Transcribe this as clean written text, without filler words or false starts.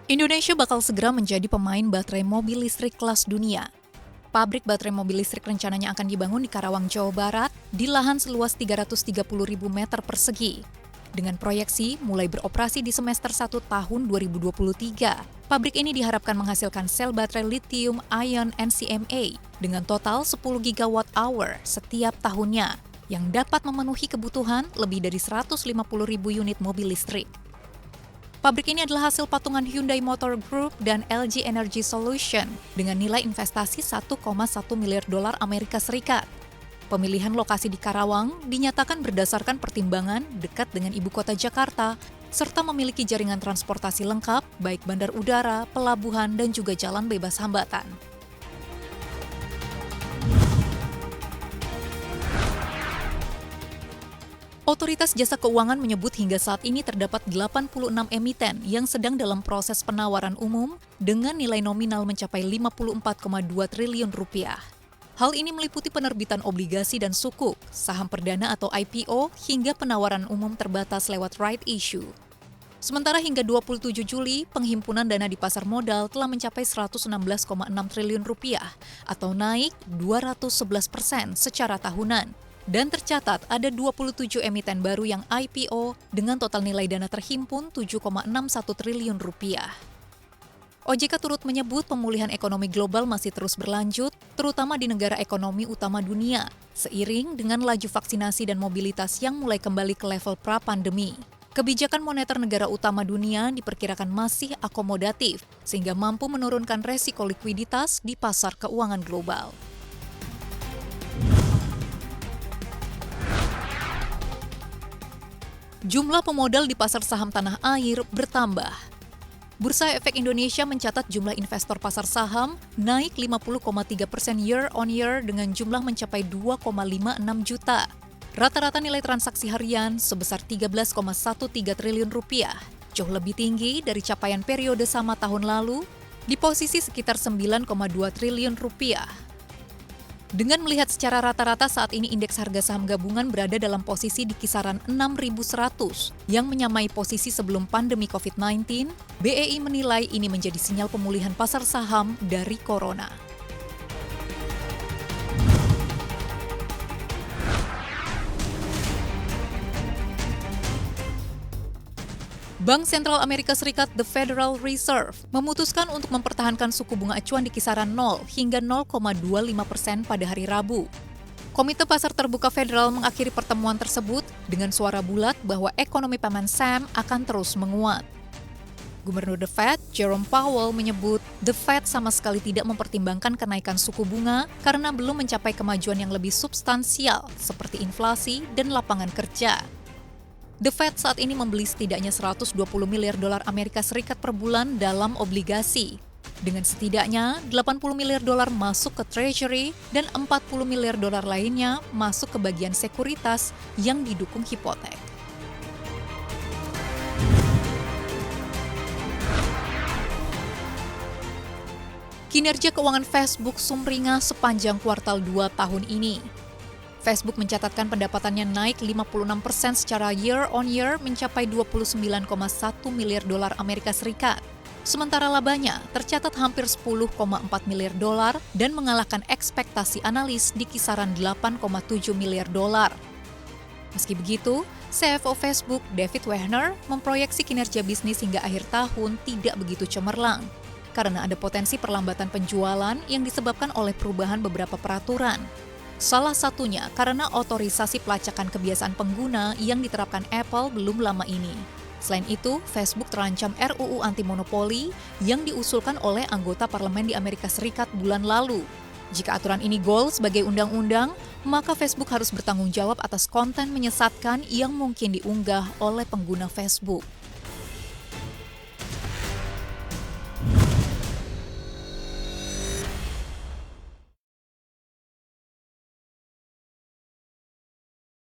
Indonesia bakal segera menjadi pemain baterai mobil listrik kelas dunia. Pabrik baterai mobil listrik rencananya akan dibangun di Karawang, Jawa Barat, di lahan seluas 330.000 meter persegi. Dengan proyeksi mulai beroperasi di semester 1 tahun 2023, pabrik ini diharapkan menghasilkan sel baterai lithium-ion NCMA dengan total 10 gigawatt-hour setiap tahunnya, yang dapat memenuhi kebutuhan lebih dari 150.000 unit mobil listrik. Pabrik ini adalah hasil patungan Hyundai Motor Group dan LG Energy Solution dengan nilai investasi 1,1 miliar dolar Amerika Serikat. Pemilihan lokasi di Karawang dinyatakan berdasarkan pertimbangan dekat dengan ibu kota Jakarta, serta memiliki jaringan transportasi lengkap, baik bandar udara, pelabuhan, dan juga jalan bebas hambatan. Otoritas Jasa Keuangan menyebut hingga saat ini terdapat 86 emiten yang sedang dalam proses penawaran umum dengan nilai nominal mencapai 54,2 triliun rupiah. Hal ini meliputi penerbitan obligasi dan sukuk, saham perdana atau IPO, hingga penawaran umum terbatas lewat right issue. Sementara hingga 27 Juli, penghimpunan dana di pasar modal telah mencapai 116,6 triliun rupiah atau naik 211% secara tahunan. Dan tercatat ada 27 emiten baru yang IPO dengan total nilai dana terhimpun 7,61 triliun rupiah. OJK turut menyebut pemulihan ekonomi global masih terus berlanjut, terutama di negara ekonomi utama dunia, seiring dengan laju vaksinasi dan mobilitas yang mulai kembali ke level pra-pandemi. Kebijakan moneter negara utama dunia diperkirakan masih akomodatif, sehingga mampu menurunkan resiko likuiditas di pasar keuangan global. Jumlah pemodal di pasar saham tanah air bertambah. Bursa Efek Indonesia mencatat jumlah investor pasar saham naik 50,3% year on year dengan jumlah mencapai 2,56 juta. Rata-rata nilai transaksi harian sebesar 13,13 triliun rupiah, jauh lebih tinggi dari capaian periode sama tahun lalu di posisi sekitar 9,2 triliun rupiah. Dengan melihat secara rata-rata saat ini indeks harga saham gabungan berada dalam posisi di kisaran 6.100 yang menyamai posisi sebelum pandemi COVID-19, BEI menilai ini menjadi sinyal pemulihan pasar saham dari corona. Bank Sentral Amerika Serikat, The Federal Reserve, memutuskan untuk mempertahankan suku bunga acuan di kisaran 0 hingga 0,25% pada hari Rabu. Komite Pasar Terbuka Federal mengakhiri pertemuan tersebut dengan suara bulat bahwa ekonomi paman Sam akan terus menguat. Gubernur The Fed, Jerome Powell, menyebut The Fed sama sekali tidak mempertimbangkan kenaikan suku bunga karena belum mencapai kemajuan yang lebih substansial seperti inflasi dan lapangan kerja. The Fed saat ini membeli setidaknya 120 miliar dolar Amerika Serikat per bulan dalam obligasi. Dengan setidaknya 80 miliar dolar masuk ke Treasury dan 40 miliar dolar lainnya masuk ke bagian sekuritas yang didukung hipotek. Kinerja keuangan Facebook sumringah sepanjang kuartal 2 tahun ini. Facebook mencatatkan pendapatannya naik 56% secara year on year mencapai 29,1 miliar dolar Amerika Serikat. Sementara labanya tercatat hampir 10,4 miliar dolar dan mengalahkan ekspektasi analis di kisaran 8,7 miliar dolar. Meski begitu, CFO Facebook, David Wehner, memproyeksi kinerja bisnis hingga akhir tahun tidak begitu cemerlang, karena ada potensi perlambatan penjualan yang disebabkan oleh perubahan beberapa peraturan. Salah satunya karena otorisasi pelacakan kebiasaan pengguna yang diterapkan Apple belum lama ini. Selain itu, Facebook terancam RUU anti-monopoli yang diusulkan oleh anggota parlemen di Amerika Serikat bulan lalu. Jika aturan ini goal sebagai undang-undang, maka Facebook harus bertanggung jawab atas konten menyesatkan yang mungkin diunggah oleh pengguna Facebook.